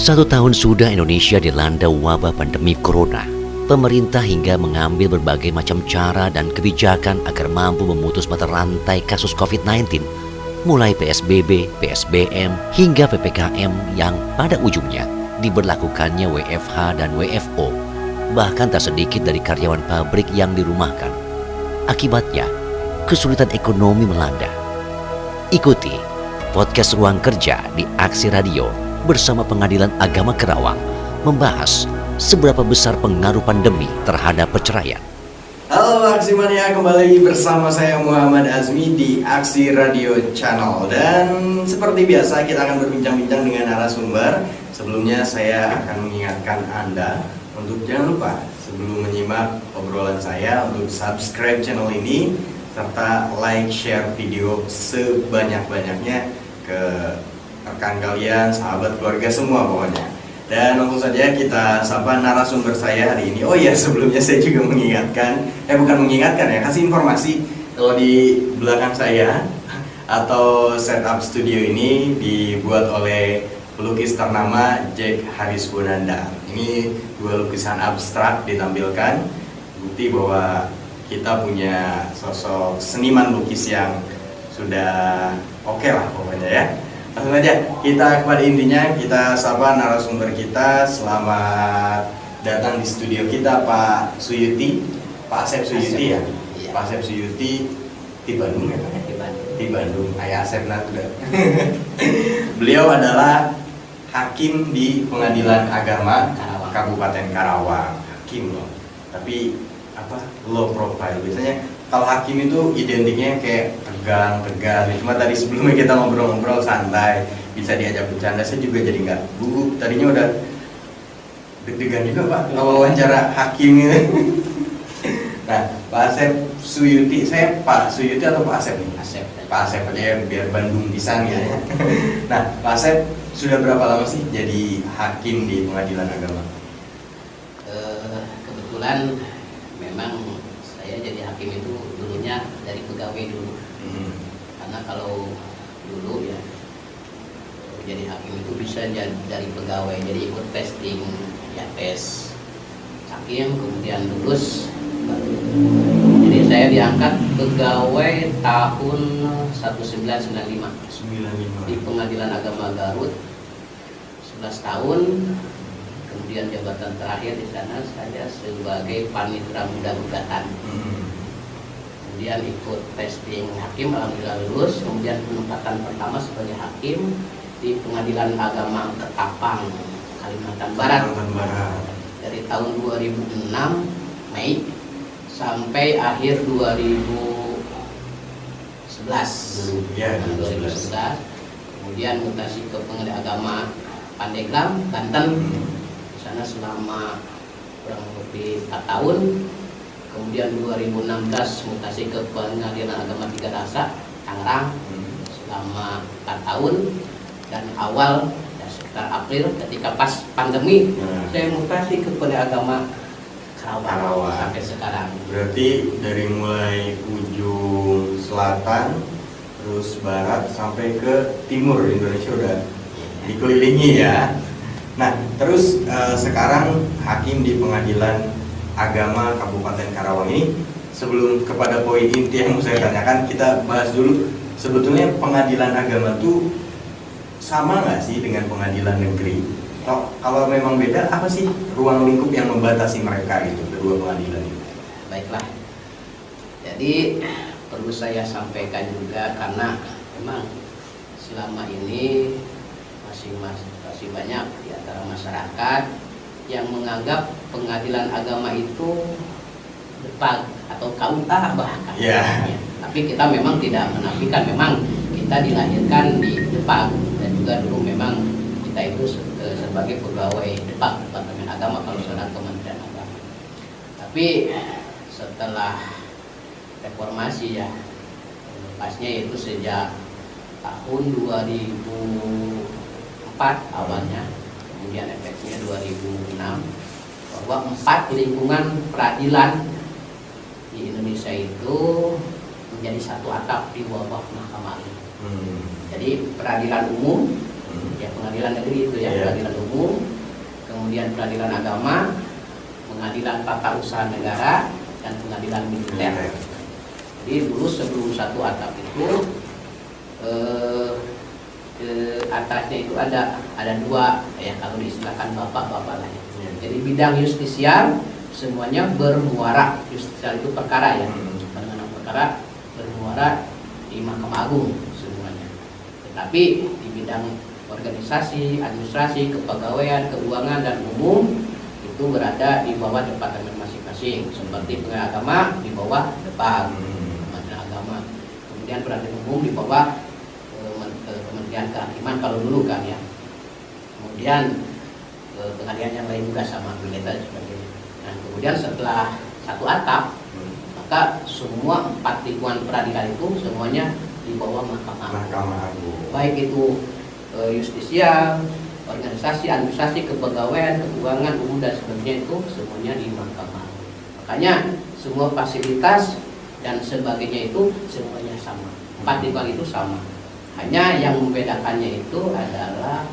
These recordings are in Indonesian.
1 tahun sudah Indonesia dilanda wabah pandemi corona. Pemerintah hingga mengambil berbagai macam cara dan kebijakan agar mampu memutus mata rantai kasus COVID-19, mulai PSBB, PSBM, hingga PPKM yang pada ujungnya diberlakukannya WFH dan WFO. Bahkan tak sedikit dari karyawan pabrik yang dirumahkan. Akibatnya, kesulitan ekonomi melanda. Ikuti podcast Ruang Kerja di Aksi Radio bersama Pengadilan Agama Karawang membahas seberapa besar pengaruh pandemi terhadap perceraian. Halo Aksi Mania, kembali bersama saya Muhammad Azmi di Aksi Radio Channel. Dan seperti biasa kita akan berbincang-bincang dengan narasumber. Sebelumnya saya akan mengingatkan Anda untuk jangan lupa sebelum menyimak obrolan saya untuk subscribe channel ini serta like, share video sebanyak-banyaknya ke rekan kalian, sahabat, keluarga semua pokoknya. Dan langsung saja kita sapa narasumber saya hari ini. Oh iya, sebelumnya saya juga mengingatkan, bukan mengingatkan ya, kasih informasi kalau di belakang saya atau setup studio ini dibuat oleh pelukis ternama Jack Haris Bonanda. Ini 2 lukisan abstrak ditampilkan, bukti bahwa kita punya sosok seniman lukis yang sudah oke lah pokoknya ya. Langsung aja kita kepada intinya, kita sapa narasumber kita. Selamat datang di studio kita Pak Suyuti, Pak Asep Suyuti ya. Iya. Pak Asep Suyuti di Bandung ya Pak? Di Bandung, Ayah Asep Natuda. Beliau adalah hakim di Pengadilan Agama Kabupaten Karawang. Hakim loh, tapi low profile. Biasanya kalau hakim itu identiknya kayak tegang. Cuma tadi sebelumnya kita ngobrol-ngobrol santai, bisa diajak bercanda. Saya juga jadi nggak gugup. Tadinya udah deg-degan juga Pak kalau wawancara hakim ini. Nah, Pak Asep Suyuti, saya Pak Suyuti atau Pak Asep nih? Asep. Pak Asep aja ya, biar Bandung pisang ya. Nah, Pak Asep sudah berapa lama sih jadi hakim di Pengadilan Agama? Kebetulan memang saya jadi hakim itu dulunya dari pegawai dulu. Karena kalau dulu ya jadi hakim itu bisa dari pegawai, jadi ikut testing, ya tes hakim, kemudian lulus. Jadi saya diangkat pegawai tahun 1995 di Pengadilan Agama Garut 11 tahun. Kemudian jabatan terakhir di sana saya sebagai panitera muda gugatan. Kemudian ikut testing hakim, alhamdulillah lulus. Kemudian penempatan pertama sebagai hakim di Pengadilan Agama Ketapang, Kalimantan Barat. Dari tahun 2006 Mei sampai akhir 2011. Kemudian mutasi ke Pengadilan Agama Pandeglang, Banten. Sana selama kurang lebih 4 tahun. Kemudian 2016 mutasi ke Pengadilan Agama Tiga Rasa, Tangerang, selama 4 tahun. Dan awal ya, sekitar April ketika pas pandemi, saya mutasi ke Pengadilan Agama Karawang sampai sekarang. Berarti dari mulai ujung selatan terus barat sampai ke timur Indonesia udah dikelilingi ya. Nah, terus sekarang hakim di Pengadilan Agama Kabupaten Karawang ini, sebelum kepada poin inti yang mau saya tanyakan, kita bahas dulu sebetulnya pengadilan agama itu sama nggak sih dengan pengadilan negeri? Kalau memang beda, apa sih ruang lingkup yang membatasi mereka itu, kedua pengadilan itu? Baiklah, jadi perlu saya sampaikan juga karena memang selama ini masih banyak di antara masyarakat yang menganggap pengadilan agama itu depak atau KUA bahkan. Ya. Tapi kita memang tidak menafikan, memang kita dilahirkan di Depak dan juga dulu memang kita itu sebagai pegawai Depak, Departemen Agama kalau sekarang Kementerian Agama. Tapi setelah reformasi ya, pasnya itu sejak tahun 2004 awalnya, kemudian efeknya 2006, bahwa 4 lingkungan peradilan di Indonesia itu menjadi satu atap di bawah Mahkamah Agung. Jadi peradilan umum, ya pengadilan negeri itu ya, pengadilan umum, kemudian peradilan agama, pengadilan tata usaha negara, dan pengadilan militer. Jadi dulu sebelum satu atap itu atasnya itu ada dua ya, kalau diistilahkan bapak-bapak lah ya. Jadi bidang justisial semuanya bermuara, justisial itu perkara ya, penanganan perkara bermuara di Mahkamah Agung semuanya. Tetapi di bidang organisasi, administrasi, kepegawaian, keuangan, dan umum itu berada di bawah departemen masing-masing. Seperti pengadilan agama di bawah Kementerian Agama, kemudian peradilan umum di bawah Kementerian Kehakiman kalau dulu kan ya. Kemudian pengadilan yang lain juga sama militer dan sebagainya. Nah, kemudian setelah satu atap, maka semua 4 lingkungan peradilan itu semuanya di bawah Mahkamah Agung. Baik itu justisial, organisasi, administrasi, kepegawaian, keuangan, umum, dan sebagainya itu semuanya di Mahkamah Agung. Makanya semua fasilitas dan sebagainya itu semuanya sama. 4 lingkungan itu sama. Hanya yang membedakannya itu adalah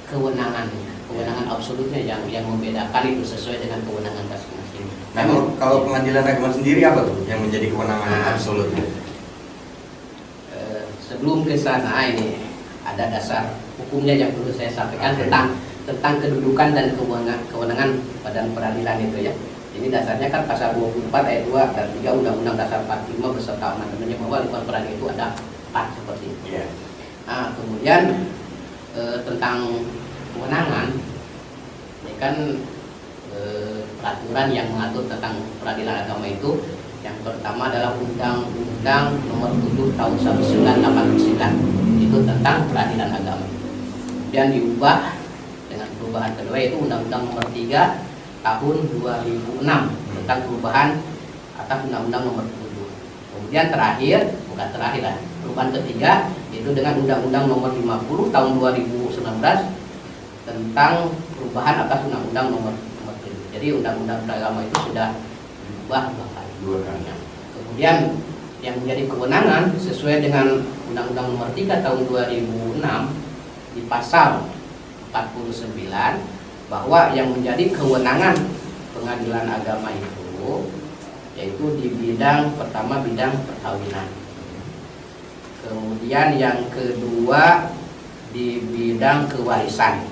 kewenangannya, kewenangan absolutnya yang membedakan itu sesuai dengan kewenangan masing-masing. Nah, kalau pengadilan agama sendiri apa tuh yang menjadi kewenangan absolutnya? Sebelum ke sana ini ada dasar hukumnya yang perlu saya sampaikan tentang kedudukan dan kewenangan badan peradilan itu ya. Ini dasarnya kan pasal 24 ayat 2 dan 3 Undang-Undang Dasar 45 beserta amandemennya bahwa lingkungan peradilan itu ada 4 seperti itu. Nah, kemudian tentang kewenangan ini kan peraturan yang mengatur tentang peradilan agama itu yang pertama adalah Undang-Undang Nomor 7 Tahun 1989 itu tentang peradilan agama. Kemudian diubah dengan perubahan kedua yaitu Undang-Undang Nomor 3 Tahun 2006 tentang perubahan atas Undang-Undang Nomor 7. Kemudian perubahan ketiga yaitu dengan Undang-Undang Nomor 50 Tahun 2019 tentang perubahan atas Undang-Undang Nomor 7. Jadi Undang-Undang agama itu sudah diubah dua kali. Kemudian yang menjadi kewenangan sesuai dengan Undang-Undang Nomor 3 Tahun 2006 di pasal 49 bahwa yang menjadi kewenangan pengadilan agama itu yaitu di bidang pertama bidang perkawinan. Kemudian yang kedua di bidang kewarisan,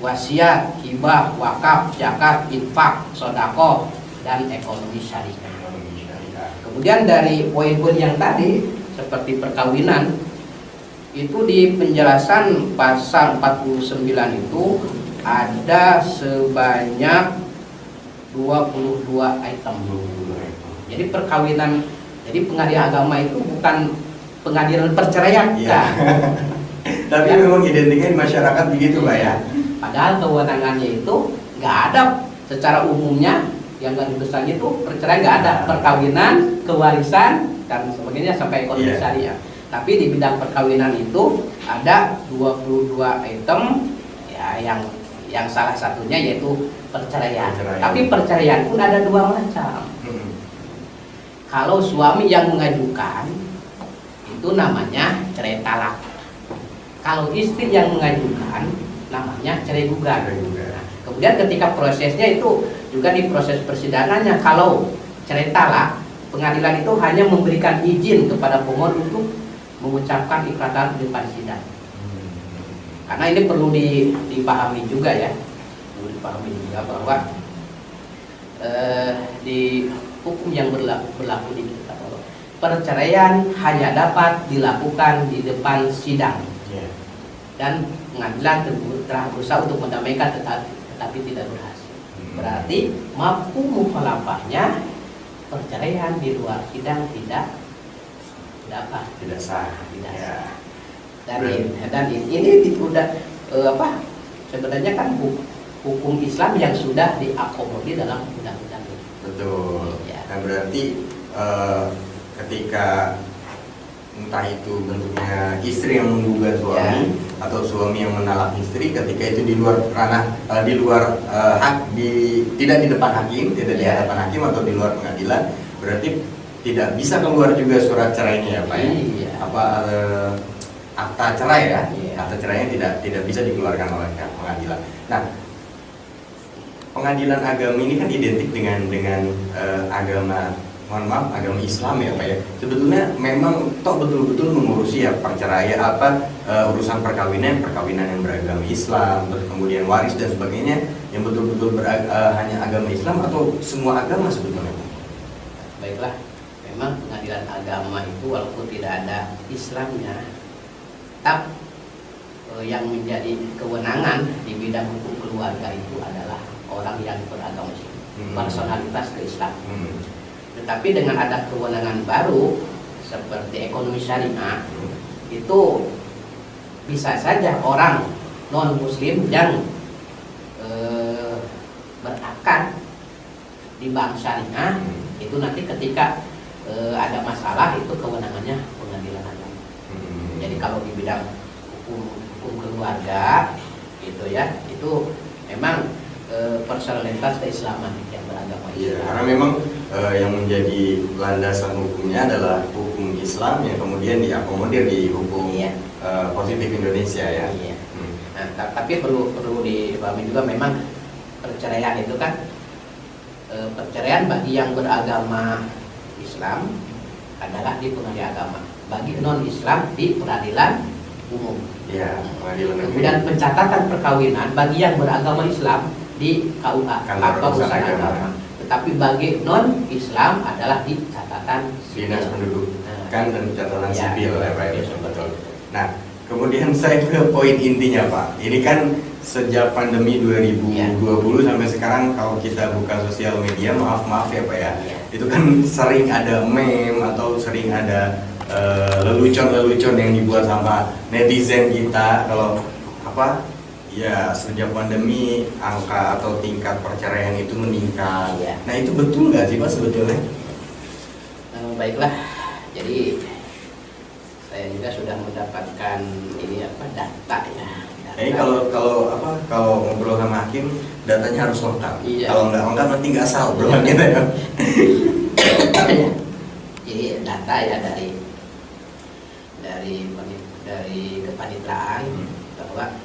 wasiat, hibah, wakaf, zakat, infak, sedekah, dan ekonomi syariah. Kemudian dari poin-poin yang tadi seperti perkawinan itu di penjelasan pasal 49 itu ada sebanyak 22 item. Jadi perkawinan, jadi pengadilan agama itu bukan pengadilan perceraian kan. Tapi memang identiknya di masyarakat begitu Pak ya. Padahal kewenangannya itu nggak ada secara umumnya yang garis besarnya itu perceraian nggak ada, perkawinan, kewarisan dan sebagainya sampai ekonomi syariah. Tapi di bidang perkawinan itu ada 22 item ya yang salah satunya yaitu perceraian. Tapi perceraian pun ada 2 macam. Kalau suami yang mengajukan itu namanya cerai talak. Kalau istri yang mengajukan namanya cerai gugat. Nah, kemudian ketika prosesnya itu juga di proses persidangannya, kalau cerai talak, pengadilan itu hanya memberikan izin kepada pemohon untuk mengucapkan ikrar talak di depan sidang. Karena ini perlu dipahami juga ya, perlu dipahami juga bahwa di hukum yang berlaku di kita bahwa perceraian hanya dapat dilakukan di depan sidang. Dan pengadilan telah berusaha untuk mendamaikan tetapi tidak berhasil. Berarti mafhum mukhalafahnya perceraian di luar sidang tidak sah. Dan ini udah sebenarnya kan hukum Islam yang sudah diakomodir dalam undang-undang itu. Betul. Ya. Nah berarti ketika entah itu bentuknya istri yang menggugat suami atau suami yang menalak istri, ketika itu di luar ranah tidak di depan hakim, tidak di hadapan hakim atau di luar pengadilan, berarti tidak bisa keluar juga surat cerainya ya Pak ya? Iya. akta cerai ya, Iya. akta cerainya tidak bisa dikeluarkan oleh pihak pengadilan. Nah, pengadilan agama ini kan identik dengan agama, mohon maaf, agama Islam ya Pak ya. Sebetulnya memang toh betul-betul mengurusi ya perceraian urusan perkawinan yang beragama Islam, terus kemudian waris dan sebagainya yang betul-betul hanya agama Islam atau semua agama sebetulnya? Baiklah, memang pengadilan agama itu walaupun tidak ada Islamnya, tetap yang menjadi kewenangan di bidang hukum keluarga itu adalah orang yang beragama Islam, personalitas ke-Islam. Tetapi dengan ada kewenangan baru seperti ekonomi syariah, itu bisa saja orang non muslim yang berakar di bank syariah itu nanti ketika ada masalah itu kewenangannya pengadilan agama. Jadi kalau di bidang hukum keluarga gitu ya, itu memang personalitas keislaman yang beragama Islam. Iya, karena memang yang menjadi landasan hukumnya adalah hukum Islam yang kemudian diakomodir di hukum positif Indonesia ya. Iya. Nah, tapi perlu dipahami juga memang perceraian itu kan perceraian bagi yang beragama Islam adalah di pengadilan agama, bagi non Islam di peradilan umum. Iya, pengadilan negeri. Kemudian pencatatan perkawinan bagi yang beragama Islam di KUA, Kantor Urusan Urusan Agama. Agama. Tetapi bagi non Islam adalah di catatan Dinas Pendudukan dan catatan Ya, sipil ya Pak. ya, Betul. Nah, kemudian saya ke poin intinya Pak. Ini kan sejak pandemi 2020 sampai sekarang kalau kita buka sosial media, maaf ya Pak ya, itu kan sering ada meme atau sering ada lelucon-lelucon yang dibuat sama netizen kita kalau apa ya sejak pandemi angka atau tingkat perceraian itu meningkat. Ya. Nah itu betul nggak sih Pak sebetulnya? Baiklah, jadi saya juga sudah mendapatkan ini data ya. Kalau ngobrol sama hakim datanya harus lengkap. Iya. Kalau nggak lengkap nanti nggak sah obrolan kita ya. Jadi data ya dari kepaniteraan bahwa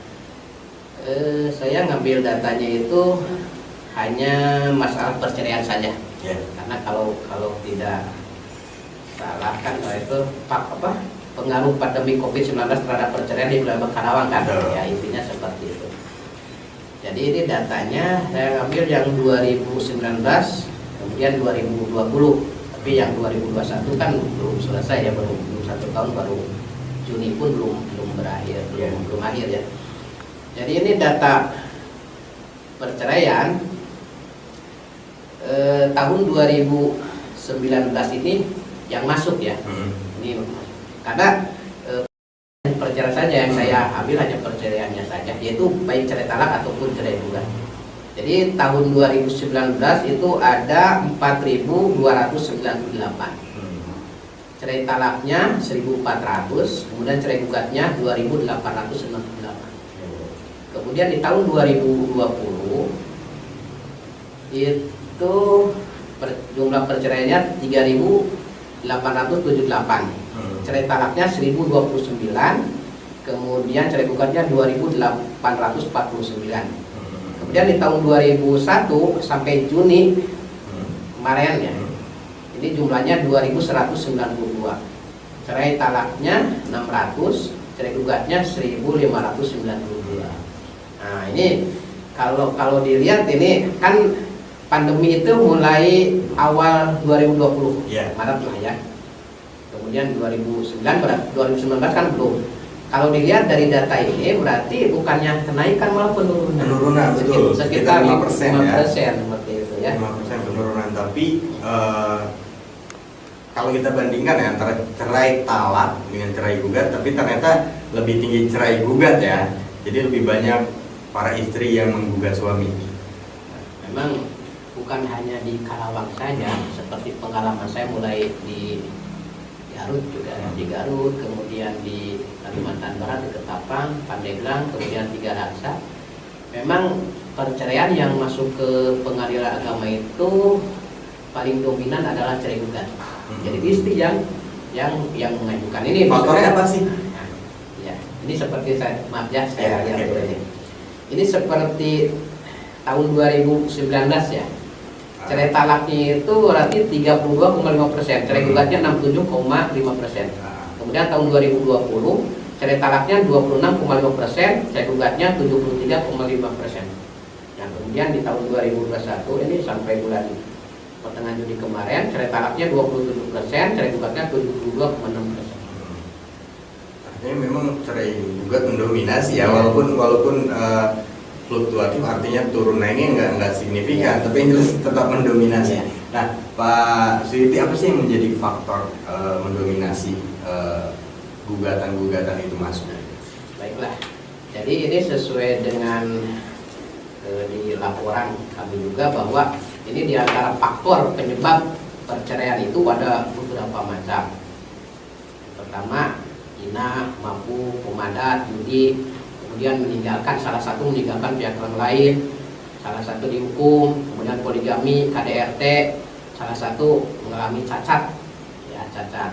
saya ngambil datanya itu hanya masalah perceraian saja. Ya. Karena kalau tidak salah kan itu pengaruh pandemi COVID-19 terhadap perceraian di wilayah Karawang kan? Betul. Ya intinya seperti itu. Jadi ini datanya saya ambil yang 2019, kemudian 2020. Tapi yang 2021 kan belum selesai ya, belum 1 tahun, baru Juni pun belum berakhir, belum akhir ya. Jadi ini data perceraian tahun 2019 ini yang masuk ya. Ini karena perceraian saja yang saya ambil hanya perceraiannya saja, yaitu baik cerai talak ataupun cerai gugat. Jadi tahun 2019 itu ada 4.298. Cerai talaknya 1.400, kemudian cerai gugatnya 2.898. Kemudian di tahun 2020 itu jumlah perceraiannya 3.878. Cerai talaknya 1.029, kemudian cerai gugatnya 2.849. Kemudian di tahun 2001 sampai Juni kemarin ya, ini jumlahnya 2.192. Cerai talaknya 600, cerai gugatnya 1.592. Nah ini kalau dilihat ini kan pandemi itu mulai awal 2020 Maret lah ya. Kemudian 2019 kan belum. Kalau dilihat dari data ini berarti bukannya kenaikan malah penurunan. Penurunan betul. Sekitar 5% ya. seperti itu ya. 5% penurunan, tapi kalau kita bandingkan ya antara cerai talak dengan cerai gugat, tapi ternyata lebih tinggi cerai gugat ya. Jadi lebih banyak para istri yang menggugat suami. Memang bukan hanya di Karawang saja, seperti pengalaman saya mulai di Garut juga, di Garut, kemudian di Kalimantan Barat, di Ketapang, Pandeglang, kemudian Tiga Raksa. Memang perceraian yang masuk ke pengadilan agama itu paling dominan adalah cerai gugat. Jadi istri yang mengajukan ini. Faktornya apa sih? Ya, ini seperti maaf ya, Ya, saya oke. atur aja. Ini seperti tahun 2019 ya. Cerai talaknya itu berarti 32,5%, cerai gugatnya 67,5%. Kemudian tahun 2020 cerai talaknya 26,5%, cerai gugatnya 73,5%. Nah, kemudian di tahun 2021 ini sampai bulan pertengahan Juni kemarin cerai talaknya 27%, cerai gugatnya 72,6%. Artinya memang cerai gugat mendominasi ya, walaupun fluktuatif, artinya turun naiknya nggak signifikan, tapi yang jelas tetap mendominasi. Nah, Pak Suyuti, apa sih yang menjadi faktor mendominasi gugatan-gugatan itu masuk? Baiklah, jadi ini sesuai dengan di laporan kami juga bahwa ini di antara faktor penyebab perceraian itu ada beberapa macam. Pertama, zina, mabuk, pemadat, judi, kemudian salah satu meninggalkan pihak orang lain, salah satu dihukum, kemudian poligami, KDRT, salah satu mengalami cacat, ya cacat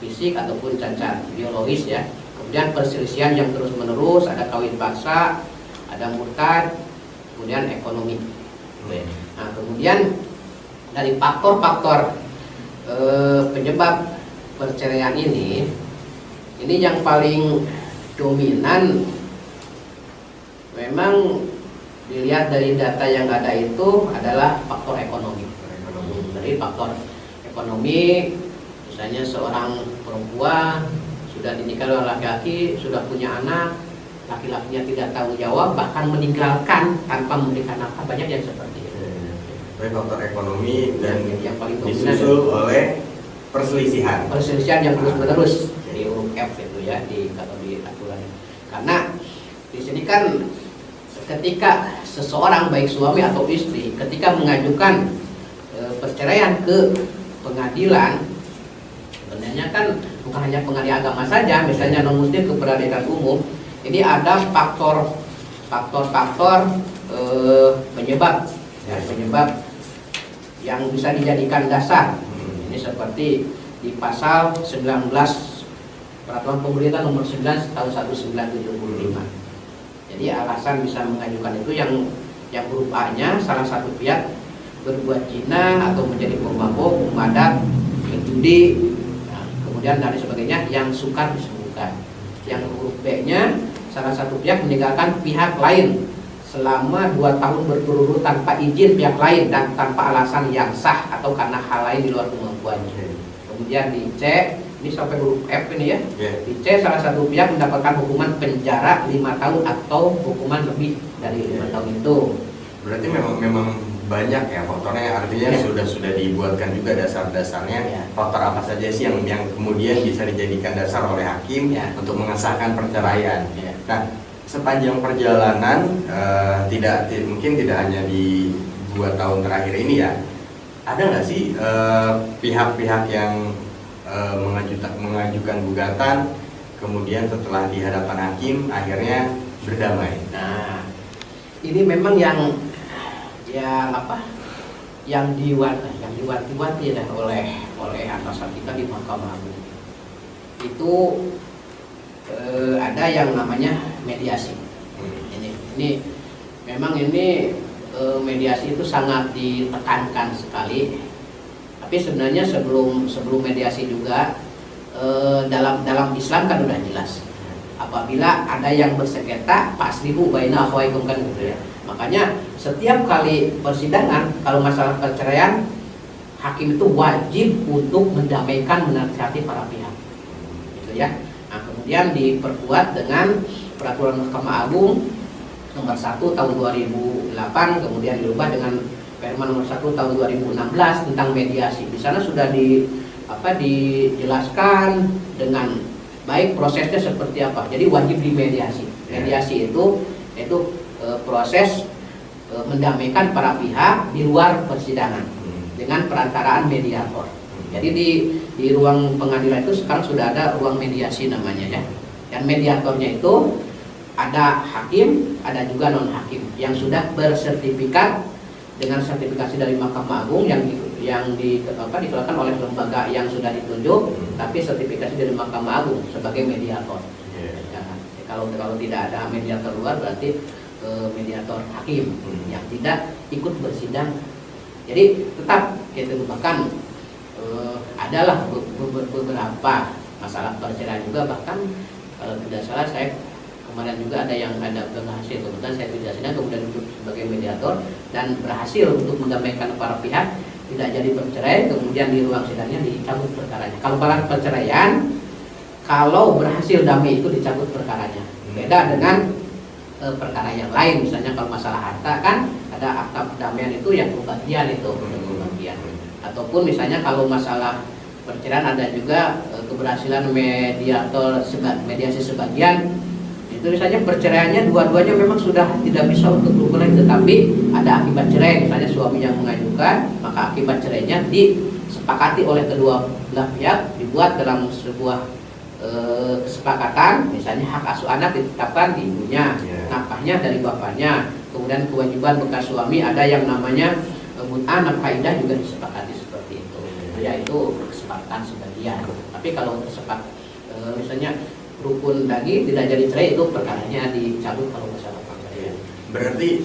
fisik ataupun cacat biologis ya. Kemudian perselisihan yang terus menerus, ada kawin paksa, ada murtad, kemudian ekonomi. Nah, kemudian dari faktor-faktor penyebab perceraian ini yang paling dominan memang dilihat dari data yang ada itu adalah faktor ekonomi. Dari faktor ekonomi, misalnya seorang perempuan sudah dinikah oleh laki-laki, sudah punya anak, laki-lakinya tidak tanggung jawab, bahkan meninggalkan tanpa memberikan nafkah, banyak yang seperti itu. Baik, faktor ekonomi dan yang paling dominan disusul oleh perselisihan yang terus menerus di huruf F itu ya, kalau di aturan. Karena di sini kan ketika seseorang baik suami atau istri ketika mengajukan perceraian ke pengadilan, sebenarnya kan bukan hanya pengadilan agama saja, misalnya non muslim ke peradilan umum, ini ada faktor-faktor penyebab yang bisa dijadikan dasar. Ini seperti di pasal 19 Peraturan Pemerintah Nomor 9 Tahun 1975. Jadi alasan bisa mengajukan itu yang huruf A-nya salah satu pihak berbuat zina atau menjadi pemabuk, pemadat, judi, nah, kemudian dan sebagainya yang sukar disembuhkan. Yang huruf B-nya salah satu pihak meninggalkan pihak lain selama 2 tahun berturut-turut tanpa izin pihak lain dan tanpa alasan yang sah atau karena hal lain di luar kemampuannya. Kemudian di C, ini sampai huruf F ini ya. Di C salah satu pihak mendapatkan hukuman penjara 5 tahun atau hukuman lebih dari 5 tahun itu. Berarti memang banyak ya faktornya, artinya sudah dibuatkan juga dasar-dasarnya. Faktor apa saja sih yang kemudian bisa dijadikan dasar oleh hakim untuk mengesahkan perceraian. Nah, sepanjang perjalanan mungkin tidak hanya di 2 tahun terakhir ini ya, ada nggak sih pihak-pihak yang mengajukan gugatan kemudian setelah di hadapan hakim akhirnya berdamai? Nah, ini memang yang diwanti-wanti oleh atasan kita di Mahkamah Agung itu ada yang namanya mediasi. Ini memang mediasi itu sangat ditekankan sekali. Tapi sebenarnya sebelum mediasi juga dalam Islam kan udah jelas. Apabila ada yang bersengketa, faslihu baina akhawaykum kan gitu ya. Makanya setiap kali persidangan kalau masalah perceraian, hakim itu wajib untuk mendamaikan, menasihati para pihak. Gitu ya. Nah, kemudian diperkuat dengan peraturan Mahkamah Agung nomor 1 tahun 2008, kemudian dirubah dengan Permen nomor 1 tahun 2016 tentang mediasi. Di sana sudah dijelaskan dengan baik prosesnya seperti apa. Jadi wajib dimediasi. Mediasi itu proses mendamaikan para pihak di luar persidangan dengan perantaraan mediator. Jadi di ruang pengadilan itu sekarang sudah ada ruang mediasi namanya ya. Dan mediatornya itu ada hakim, ada juga non hakim yang sudah bersertifikat dengan sertifikasi dari Mahkamah Agung yang dikeluarkan oleh lembaga yang sudah ditunjuk, tapi sertifikasi dari Mahkamah Agung sebagai mediator. Ya, kalau tidak ada mediator luar berarti mediator hakim yang tidak ikut bersidang. Jadi tetap kita bahkan adalah beberapa masalah perceraian juga, bahkan kalau tidak salah saya kemarin juga ada berhasil, kebetulan saya tidak sidang kemudian duduk sebagai mediator dan berhasil untuk mendamaikan para pihak, tidak jadi bercerai, kemudian di ruang sidangnya dicabut perkaranya. Kalau para perceraian, kalau berhasil damai itu dicabut perkaranya. Beda dengan perkara yang lain, misalnya kalau masalah harta kan ada akta perdamaian itu yang pembagian itu, pembagian. Ataupun misalnya kalau masalah perceraian ada juga keberhasilan mediasi sebagian, itu misalnya perceraiannya dua-duanya memang sudah tidak bisa untuk berhubungan, tetapi ada akibat cerai, misalnya suami yang mengajukan, maka akibat cerainya disepakati oleh kedua belah pihak, dibuat dalam sebuah kesepakatan, misalnya hak asuh anak ditetapkan di ibunya, nafkahnya dari bapaknya, kemudian kewajiban bekas suami ada yang namanya mut'ah, nafkah idah juga disepakati seperti itu, yaitu kesepakatan sebagian. Tapi kalau misalnya rukun lagi tidak jadi cerai, itu perkaranya dicabut kalau masalah perceraian.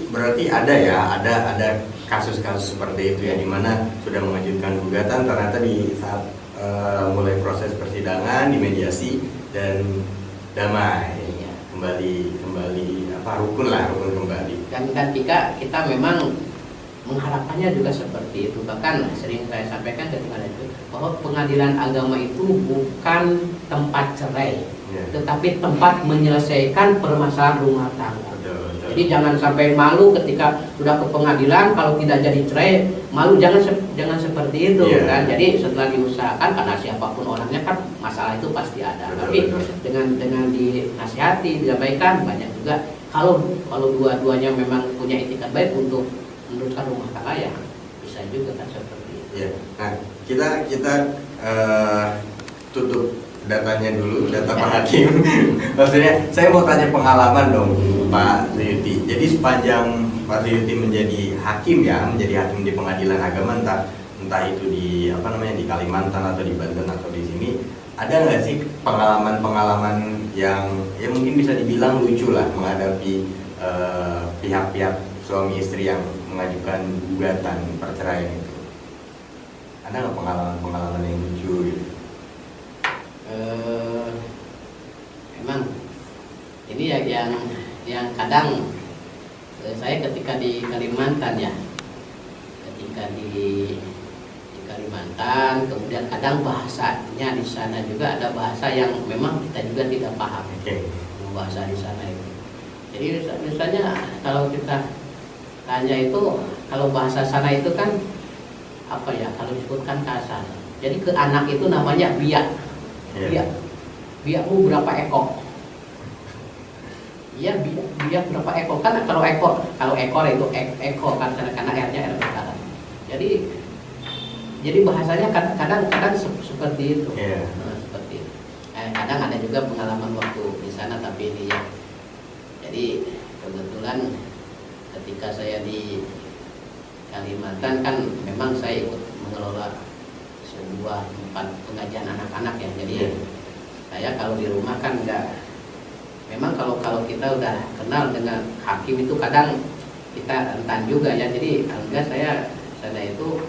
Berarti ada kasus-kasus seperti itu ya, dimana sudah mengajukan gugatan, ternyata di saat mulai proses persidangan dimediasi dan damai, kembali rukun kembali. Dan kita memang mengharapkannya juga seperti itu. Bahkan sering saya sampaikan ketika itu bahwa pengadilan agama itu bukan tempat cerai, tetapi tempat menyelesaikan permasalahan rumah tangga. Jadi jangan sampai malu ketika sudah ke pengadilan kalau tidak jadi cerai, malu, jangan seperti itu kan. Jadi setelah diusahakan, karena siapapun orangnya kan masalah itu pasti ada. Tapi dengan dinasihati, didamaikan, banyak juga kalau dua-duanya memang punya itikat baik untuk meneruskan rumah tangga, ya bisa juga kan seperti itu. Ya. Nah, kita tutup datanya dulu, data Pak Hakim. Maksudnya saya mau tanya pengalaman dong Pak Triyuti. Jadi sepanjang Pak Triyuti menjadi hakim di pengadilan agama, entah itu di di Kalimantan atau di Banten atau di sini, ada nggak sih pengalaman yang ya mungkin bisa dibilang lucu lah menghadapi pihak-pihak suami istri yang mengajukan gugatan perceraian itu? Ada nggak pengalaman yang lucu gitu? Memang ini yang kadang saya ketika di Kalimantan Kalimantan, kemudian kadang bahasanya di sana juga ada bahasa yang memang kita juga tidak paham. Bahasa di sana itu. Jadi misalnya kalau kita tanya itu, kalau bahasa sana itu kan kalau disebutkan kasar. Jadi ke anak itu namanya biak. Biakmu berapa ekor? Iya, biak berapa ekor? Kan kalau ekor itu ekor kan, karena R-nya R besar. Jadi bahasanya kadang seperti itu. Seperti itu. Kadang ada juga pengalaman waktu di sana, tapi ini ya. Jadi kebetulan ketika saya di Kalimantan kan memang saya ikut mengelola sebuah tempat pengajian anak-anak ya. Jadi saya kalau di rumah kan memang kalau kita udah kenal dengan hakim itu kadang kita rentan juga ya. Jadi alhamdulillah saya itu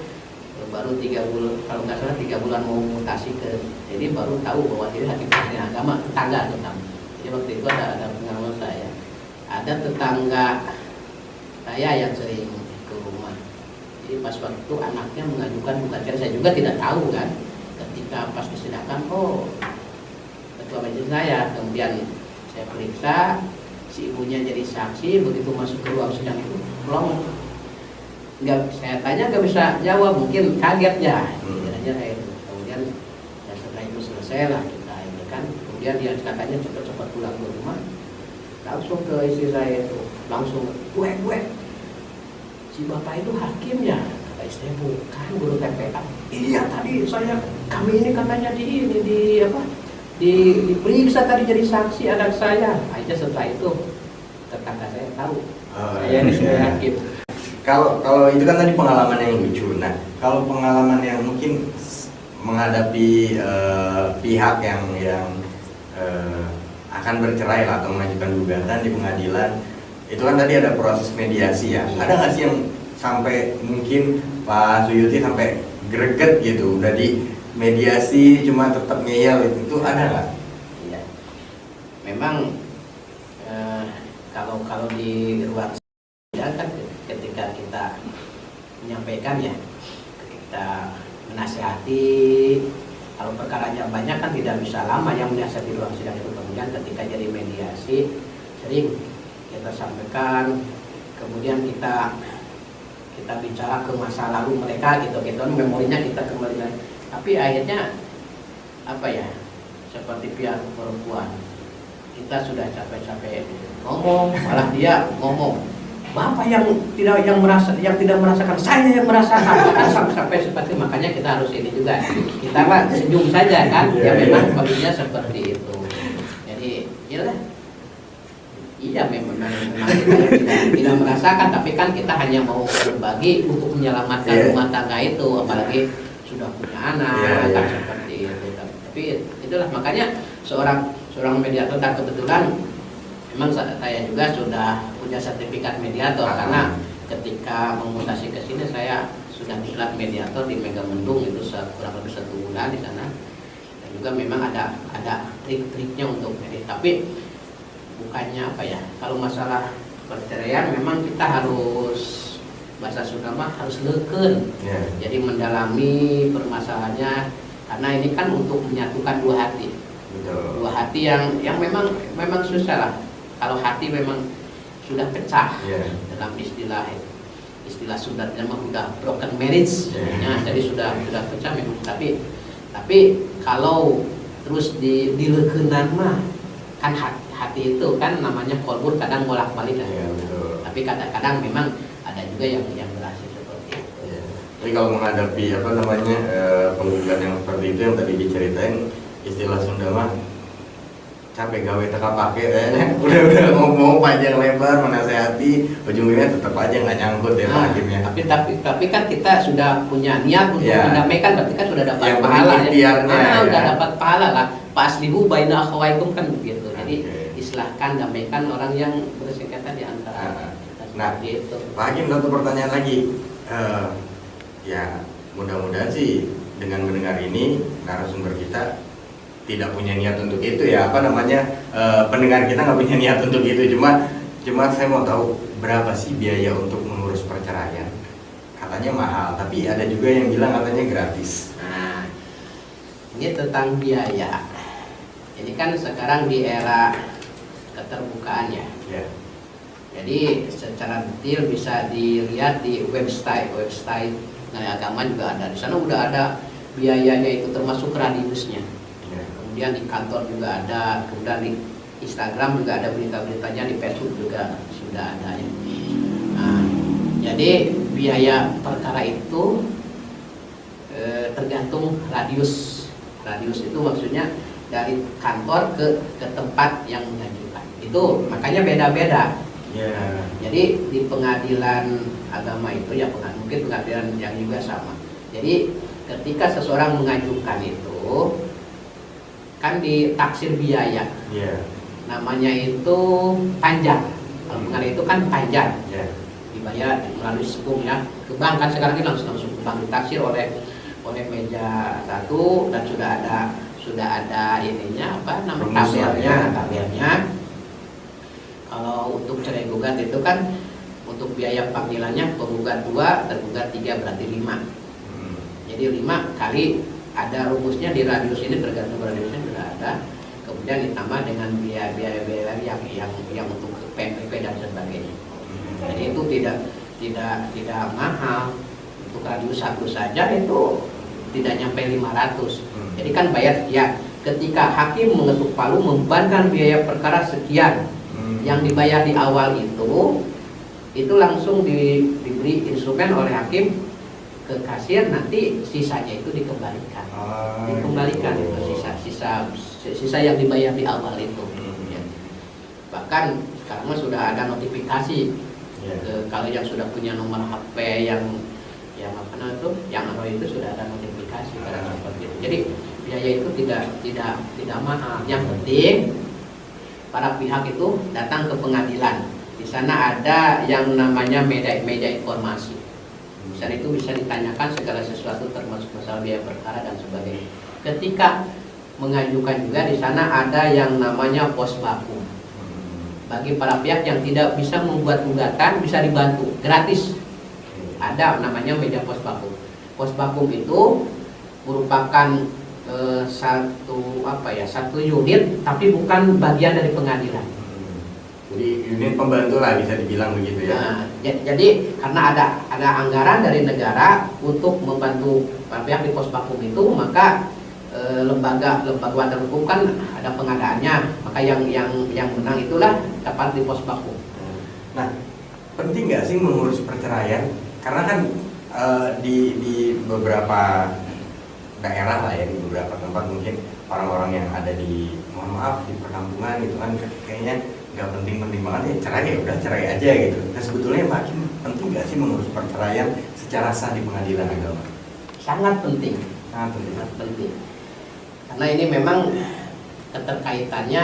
baru 3 bulan, kalau nggak salah 3 bulan mau mutasi jadi baru tahu bahwa dia hakim agama, tetangga. Jadi waktu itu ada pengalaman saya, ada tetangga saya yang sering ke rumah. Jadi pas waktu itu anaknya mengajukan gugatan cerai, saya juga tidak tahu kan. Ketika pas disidangkan, ketua majelis saya, kemudian saya periksa, si ibunya jadi saksi. Begitu masuk ke ruang sidang itu, saya tanya nggak bisa jawab, mungkin kaget ya. Kemudian setelah itu selesai lah kita ini kan. Kemudian dia katanya cepat-cepat pulang ke rumah, langsung ke istri saya itu, langsung gue si bapak itu hakim ya? Kata istri, bukan, guru TPA. Iya, tadi kami ini katanya diperiksa tadi jadi saksi anak saya. Aja setelah itu tetangga saya tahu saya ini hakim. kalau itu kan tadi pengalaman yang lucu. Nah, kalau pengalaman yang mungkin menghadapi pihak yang akan bercerai lah atau mengajukan gugatan di pengadilan, itu kan tadi ada proses mediasi ya. Ada nggak sih yang sampai mungkin Pak Suyuti sampai greget gitu, udah di mediasi cuma tetap ngeyel, itu ada nggak? Iya. Memang kalau di ruang sidang kan ketika kita menyampaikan ya, kita menasihati, kalau perkaranya banyak kan tidak bisa lama yang menasihati ruang sidang itu. Kemudian ketika jadi mediasi sering kita sampaikan, kemudian kita bicara ke masa lalu mereka gitu, memorinya kita kembali lagi. Tapi akhirnya apa ya, seperti pihak perempuan, kita sudah capek-capek ngomong, malah dia ngomong, Bapak yang tidak merasakan, saya yang merasakan, kan sampai seperti. Makanya kita harus ini juga, kita mah senyum saja kan, ya memang kondisinya seperti itu. Jadi iyalah, iya memang kita tidak merasakan, tapi kan kita hanya mau berbagi untuk menyelamatkan rumah tangga itu, apalagi sudah punya anak, kan seperti itu. Tapi itulah makanya seorang mediator, dan kebetulan memang saya juga sudah punya sertifikat mediator, karena ketika memutasi ke sini saya sudah diklat mediator di Megamendung itu kurang lebih 1 bulan di sana, dan juga memang ada trik-triknya untuk mediasi. Tapi bukannya apa ya, kalau masalah perceraian memang kita harus, bahasa Sunda mah harus leukeun, jadi mendalami permasalahannya, karena ini kan untuk menyatukan dua hati. Betul. Dua hati yang memang susah lah. Kalau hati memang sudah pecah, dalam istilah Sundanya mah udah broken marriage, jadi sudah pecah memang. Tapi kalau terus dileukeunna mah kan hati itu kan namanya kolbur, kadang bolak-balik kan. Tapi kadang-kadang memang ada juga yang berhasil seperti itu. Tapi kalau menghadapi penggugat yang seperti itu yang tadi diceritain, istilah Sunda mah capek gawe teka pake, udah ngomong panjang lebar menasehati, ujungnya tetap aja nggak nyangkut ya hakimnya. Tapi kan kita sudah punya niat untuk mendamaikan, berarti kan sudah dapat pahala ya. Udah dapat pahala lah. Paslihu baina akhawaikum kan begitu. Jadi islahkan, damaikan orang yang bersengketa di antara. Nah, itu. Pak Hakim, satu pertanyaan lagi. Ya, mudah-mudahan sih dengan mendengar ini narasumber kita tidak punya niat untuk itu ya, pendengar kita nggak punya niat untuk itu, cuma saya mau tahu berapa sih biaya untuk mengurus perceraian. Katanya mahal, tapi ada juga yang bilang katanya gratis. Nah, ini tentang biaya. Ini kan sekarang di era keterbukaan ya. Jadi secara detail bisa dilihat di website agama juga ada. Di sana udah ada biayanya, itu termasuk radiusnya. Kemudian di kantor juga ada, kemudian di Instagram juga ada berita-beritanya, di Facebook juga sudah ada. Nah, jadi biaya perkara itu tergantung radius. Radius itu maksudnya dari kantor ke tempat yang mengajukan. Itu makanya beda-beda. Jadi di pengadilan agama itu ya mungkin pengadilan yang juga sama. Jadi ketika seseorang mengajukan itu kan ditaksir biaya, namanya itu panjang. Kalau pengadilan itu kan panjang, dibayar melalui sebung ya, ke bank kan sekarang ini langsung ke bank, ditaksir oleh meja satu, dan sudah ada ininya tabelnya. Kalau untuk cerai gugat itu kan untuk biaya panggilannya penggugat 2, tergugat 3, berarti 5. Jadi 5 kali ada rumusnya di radius ini, tergantung radiusnya sudah ada. Kemudian ditambah dengan biaya yang untuk PMPP dan sebagainya. Jadi itu tidak mahal. Untuk radius 1 saja itu tidak nyampe 500. Jadi kan bayar sekian. Ketika hakim mengetuk palu membebankan biaya perkara sekian, yang dibayar di awal itu langsung diberi instrumen oleh hakim ke kasir, nanti sisanya itu dikembalikan. Itu sisa yang dibayar di awal itu. Bahkan sekarang sudah ada notifikasi Kalau yang sudah punya nomor HP yang apa namanya itu, yang Android itu sudah ada notifikasi pada seperti itu. Jadi biaya itu tidak mahal. Yang penting para pihak itu datang ke pengadilan. Di sana ada yang namanya meja informasi. Di sana itu bisa ditanyakan segala sesuatu termasuk masalah biaya perkara dan sebagainya. Ketika mengajukan juga di sana ada yang namanya pos baku. Bagi para pihak yang tidak bisa membuat gugatan bisa dibantu gratis. Ada namanya meja pos baku. Pos baku itu merupakan satu unit tapi bukan bagian dari pengadilan. Jadi unit pembantu lah bisa dibilang begitu ya. Nah, jadi karena ada anggaran dari negara untuk membantu para pihak di pos baku itu, maka lembaga wadah hukum kan ada pengadaannya, maka yang menang itulah dapat di pos baku. Nah, penting nggak sih mengurus perceraian? Karena kan di beberapa daerah lah ya, di beberapa tempat mungkin orang-orang yang ada di, mohon maaf, di perkampungan itu kan kayaknya nggak penting-penting banget ya, cerai ya udah cerai aja gitu. Nah sebetulnya Pak Hakim, penting nggak sih mengurus perceraian secara sah di pengadilan agama? Sangat penting. Sangat penting. Karena ini memang keterkaitannya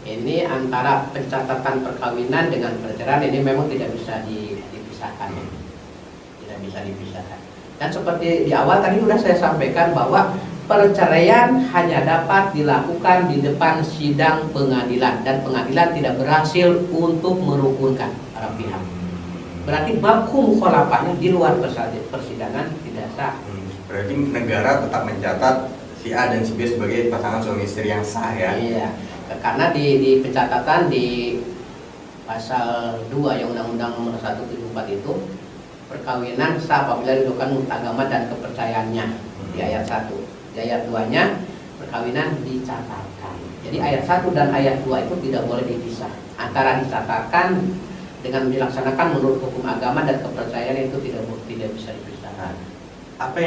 ini antara pencatatan perkawinan dengan perceraian ini memang tidak bisa dipisahkan. Tidak bisa dipisahkan. Dan seperti di awal tadi sudah saya sampaikan bahwa perceraian hanya dapat dilakukan di depan sidang pengadilan dan pengadilan tidak berhasil untuk merukunkan para pihak. Berarti baku mukhalafahnya di luar persidangan tidak sah. Berarti negara tetap mencatat si A dan si B sebagai pasangan suami istri yang sah ya. Iya. Karena di pencatatan di pasal 2 yang Undang-Undang Nomor 174 itu, perkawinan sah apabila dilakukan menurut agama dan kepercayaannya di ayat 1. Di ayat 2-nya perkawinan dicatatkan. Jadi ayat 1 dan ayat 2 itu tidak boleh dipisah. Antara dicatatkan dengan dilaksanakan menurut hukum agama dan kepercayaan itu tidak bisa dipisahkan. Apa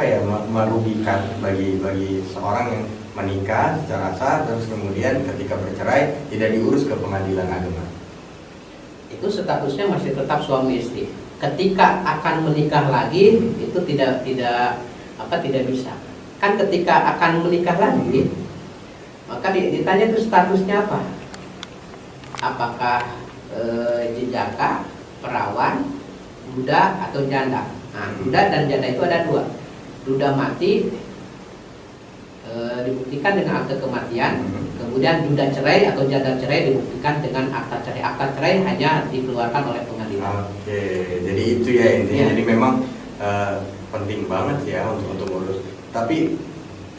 yang merugikan bagi seorang yang menikah secara sah terus kemudian ketika bercerai tidak diurus ke pengadilan agama? Itu statusnya masih tetap suami istri. Ketika akan menikah lagi itu tidak bisa. Kan ketika akan menikah lagi maka ditanya itu statusnya apa? Apakah jejaka, perawan, duda atau janda? Nah, duda dan janda itu ada dua. Duda mati dibuktikan dengan akta kematian. Kemudian duda cerai atau janda cerai dibuktikan dengan akta cerai. Akta cerai hanya dikeluarkan oleh pengadilan. Oke, jadi itu ya intinya. Jadi memang penting banget ya untuk urus. Tapi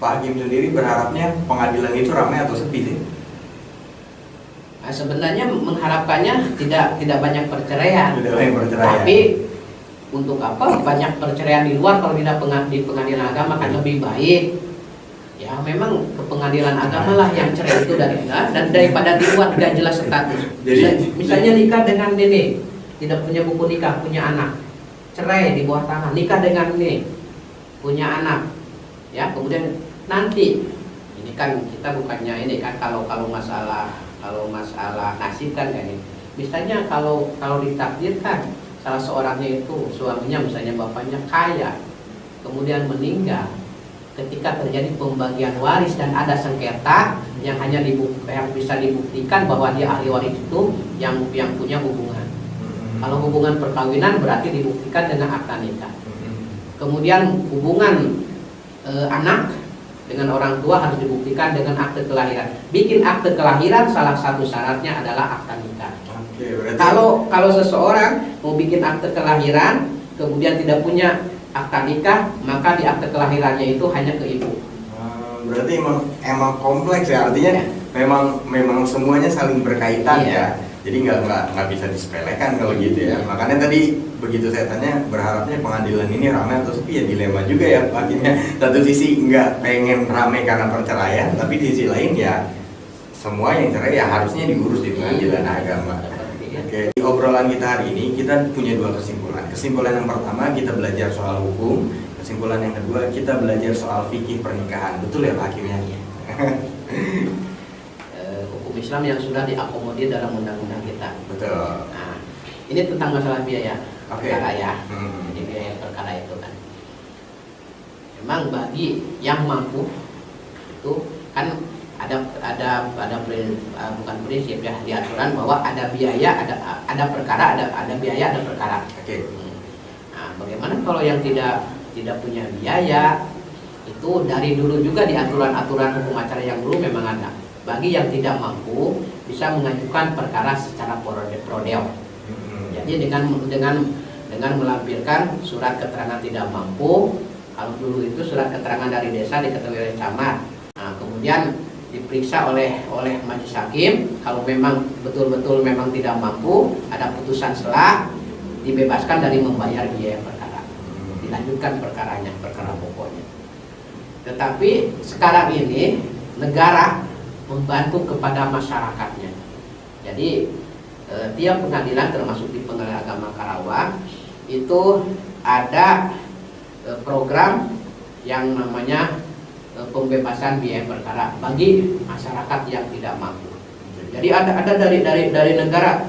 Pak Hakim sendiri berharapnya pengadilan itu ramai atau sepi sih? Nah, sebenarnya mengharapkannya tidak banyak perceraian. Tidak banyak perceraian. Tapi untuk apa banyak perceraian di luar kalau tidak di pengadilan agama kan lebih baik. Ya memang ke pengadilan agama lah yang cerai itu dan daripada di luar tidak jelas status. Jadi, misalnya nikah dengan ini tidak punya buku nikah, punya anak, cerai di bawah tangan, nikah dengan ini punya anak, ya kemudian nanti ini kan kita bukannya ini kan kalau masalah nasib kan ini. Misalnya kalau ditakdirkan salah seorangnya itu suaminya misalnya bapaknya kaya, kemudian meninggal. Ketika terjadi pembagian waris dan ada sengketa yang hanya yang bisa dibuktikan bahwa dia ahli waris itu yang punya hubungan. Kalau hubungan perkawinan berarti dibuktikan dengan akta nikah. Kemudian hubungan anak dengan orang tua harus dibuktikan dengan akte kelahiran. Bikin akte kelahiran salah satu syaratnya adalah akta nikah. Kalau seseorang mau bikin akte kelahiran kemudian tidak punya akta nikah, maka di akte kelahirannya itu hanya ke ibu. Berarti emang kompleks ya, artinya memang semuanya saling berkaitan ya. Jadi nggak bisa disepelekan kalau gitu ya. Makanya tadi begitu saya tanya berharapnya pengadilan ini ramai atau sepi ya, dilema juga ya akhirnya. Satu sisi nggak pengen ramai karena perceraian, tapi di sisi lain ya semua yang cerai ya harusnya diurus di pengadilan agama. Oke, di obrolan kita hari ini kita punya dua kesimpulan. Kesimpulan yang pertama kita belajar soal hukum. Kesimpulan yang kedua kita belajar soal fikih pernikahan. Betul ya Pak Hakimnya? Hukum Islam yang sudah diakomodir dalam undang-undang kita. kita. Betul. Nah, ini tentang masalah biaya Oke. perkara ya. Hmm. Jadi biaya perkara itu kan, memang bagi yang mampu itu kan bukan prinsip ya di aturan bahwa ada biaya, ada perkara, ada biaya, ada perkara. Oke. Nah, bagaimana kalau yang tidak punya biaya? Itu dari dulu juga di aturan-aturan hukum acara yang dulu memang ada. Bagi yang tidak mampu bisa mengajukan perkara secara prodeo. Jadi dengan melampirkan surat keterangan tidak mampu. Kalau dulu itu surat keterangan dari desa diketahui oleh camat. Nah, kemudian diperiksa oleh majelis hakim. Kalau memang betul-betul memang tidak mampu, ada putusan selah, dibebaskan dari membayar biaya perkara. Dilanjutkan perkaranya, perkara pokoknya. Tetapi sekarang ini negara membantu kepada masyarakatnya. Jadi tiap pengadilan termasuk di Pengadilan Agama Karawang itu ada program yang namanya pembebasan biaya perkara bagi masyarakat yang tidak mampu. Jadi ada dari negara.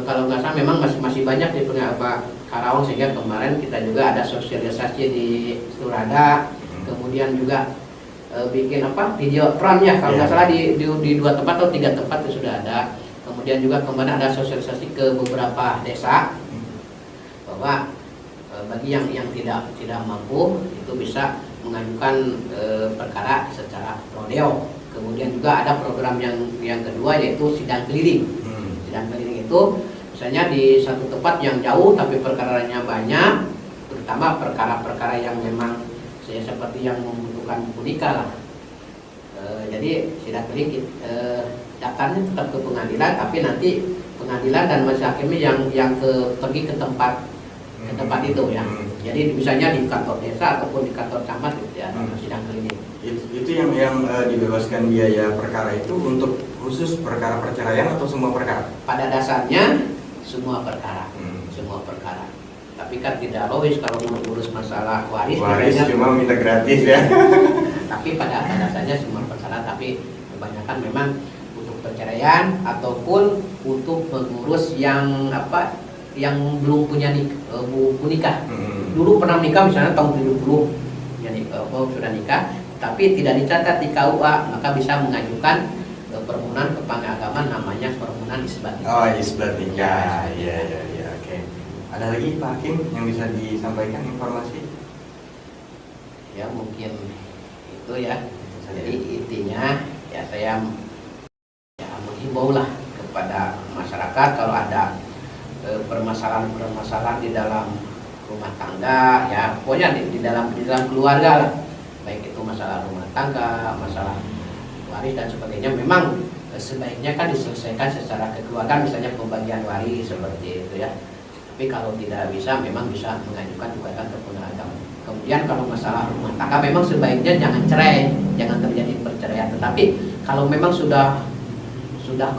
Kalau nggak salah memang masih banyak di Pengadilan Karawang, sehingga kemarin kita juga ada sosialisasi di Surada. Kemudian juga bikin videotron ya, kalau nggak salah di 2 tempat atau 3 tempat itu sudah ada. Kemudian juga kemarin ada sosialisasi ke beberapa desa bahwa bagi yang tidak mampu itu bisa mengajukan perkara secara prodeo. Kemudian juga ada program yang kedua, yaitu sidang keliling. Sidang keliling itu misalnya di satu tempat yang jauh tapi perkaranya banyak, terutama perkara-perkara yang memang seperti yang membutuhkan buku nikah lah. Jadi sidang keliling daftarnya tetap ke pengadilan, tapi nanti pengadilan dan majelis hakimnya yang pergi ke tempat itu ya. Jadi misalnya di kantor desa ataupun di kantor camat gitu ya, sidang keliling. Itu yang dibebaskan biaya perkara itu untuk khusus perkara perceraian atau semua perkara? Pada dasarnya semua perkara, semua perkara. Tapi kan tidak logis kalau mengurus masalah waris cuma minta gratis ya. Tapi pada dasarnya semua perkara, tapi kebanyakan memang untuk perceraian ataupun untuk mengurus yang belum punya buku nikah. Dulu pernah nikah misalnya tahun 70 yani sudah nikah tapi tidak dicatat di KUA, maka bisa mengajukan permohonan ke pengagaman namanya permohonan isbat nikah. Oh, isbat nikah. Iya, oke. Ada lagi Pak Hakim yang bisa disampaikan informasi? Ya mungkin itu ya. Jadi intinya ya saya menghimbau lah kepada masyarakat kalau ada permasalahan di dalam rumah tangga ya, pokoknya di dalam keluarga lah, baik itu masalah rumah tangga, masalah waris dan sebagainya, memang sebaiknya kan diselesaikan secara kekeluargaan, misalnya pembagian waris seperti itu ya. Tapi kalau tidak bisa, memang bisa mengajukan gugatan ke pengadilan. Kemudian kalau masalah rumah tangga memang sebaiknya jangan cerai, jangan terjadi perceraian. Tetapi kalau memang sudah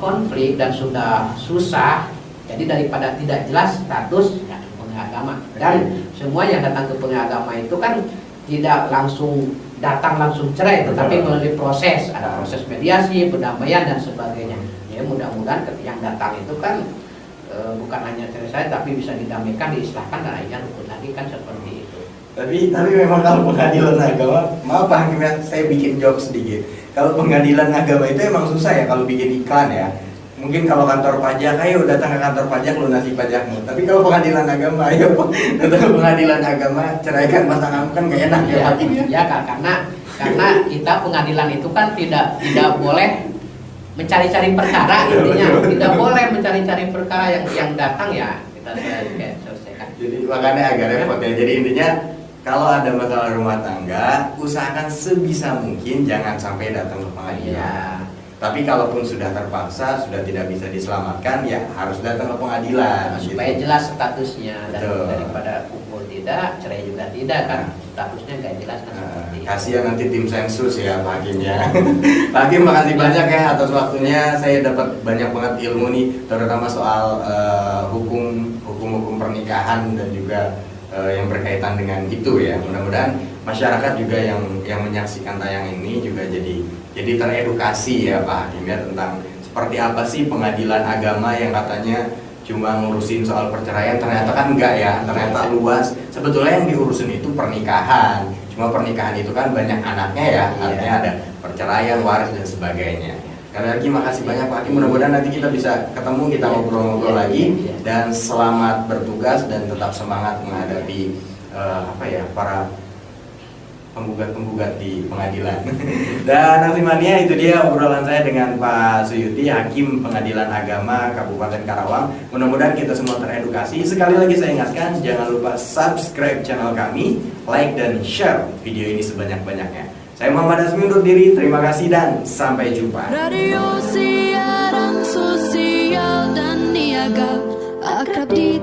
konflik dan sudah susah, jadi daripada tidak jelas status ya pengagama. Dan semua yang datang ke pengagama itu kan tidak datang langsung cerai, tetapi melalui proses, ada proses mediasi, pendamaian dan sebagainya. Ya mudah-mudahan yang datang itu kan bukan hanya cerai tapi bisa didamaikan, diislahkan dan akhirnya rukun lagi kan seperti itu. Tapi memang kalau pengadilan agama, maaf Pak Hakim ya, saya bikin joke sedikit. Kalau pengadilan agama itu emang susah ya kalau bikin iklan ya. Mungkin kalau kantor pajak, ayo datang ke kantor pajak lunasi pajakmu. Tapi kalau pengadilan agama, ayo datang ke pengadilan agama, ceraikan pasanganmu, kan gak enak ya Hakim ya. Ya karena kita pengadilan itu kan tidak boleh mencari-cari perkara, intinya tidak boleh mencari-cari perkara yang datang ya kita selesaikan. Jadi makanya agak repot ya. Jadi intinya kalau ada masalah rumah tangga, usahakan sebisa mungkin jangan sampai datang ke pengadilan. Ya. Tapi kalaupun sudah terpaksa, sudah tidak bisa diselamatkan, ya harus datang ke pengadilan. Supaya gitu. jelas statusnya, dan Betul. daripada kumpul tidak, cerai juga tidak kan, statusnya nggak jelas kan seperti itu. Kasihan nanti tim sensus ya Pak Hakim ya. Pak Hakim makasih banyak ya atas waktunya. Saya dapat banyak banget ilmu nih, terutama soal hukum pernikahan dan juga yang berkaitan dengan itu ya. Mudah-mudahan masyarakat juga yang menyaksikan tayang ini juga jadi teredukasi ya Pak Hakim ya tentang seperti apa sih pengadilan agama yang katanya cuma ngurusin soal perceraian, ternyata kan enggak ya, ternyata luas. Sebetulnya yang diurusin itu pernikahan, cuma pernikahan itu kan banyak anaknya ya, artinya ada perceraian, waris dan sebagainya. Sekali lagi makasih banyak Pak Hakim, mudah-mudahan nanti kita bisa ketemu, kita ngobrol-ngobrol lagi, dan selamat bertugas dan tetap semangat menghadapi para penggugat di pengadilan. Dan Aksimania, itu dia obrolan saya dengan Pak Suyuti, Hakim Pengadilan Agama Kabupaten Karawang. Mudah-mudahan kita semua teredukasi. Sekali lagi saya ingatkan, jangan lupa subscribe channel kami, like dan share video ini sebanyak-banyaknya. Saya Muhammad Azmi undur diri, terima kasih dan sampai jumpa. Radio siaran sosial dan niaga, akrab di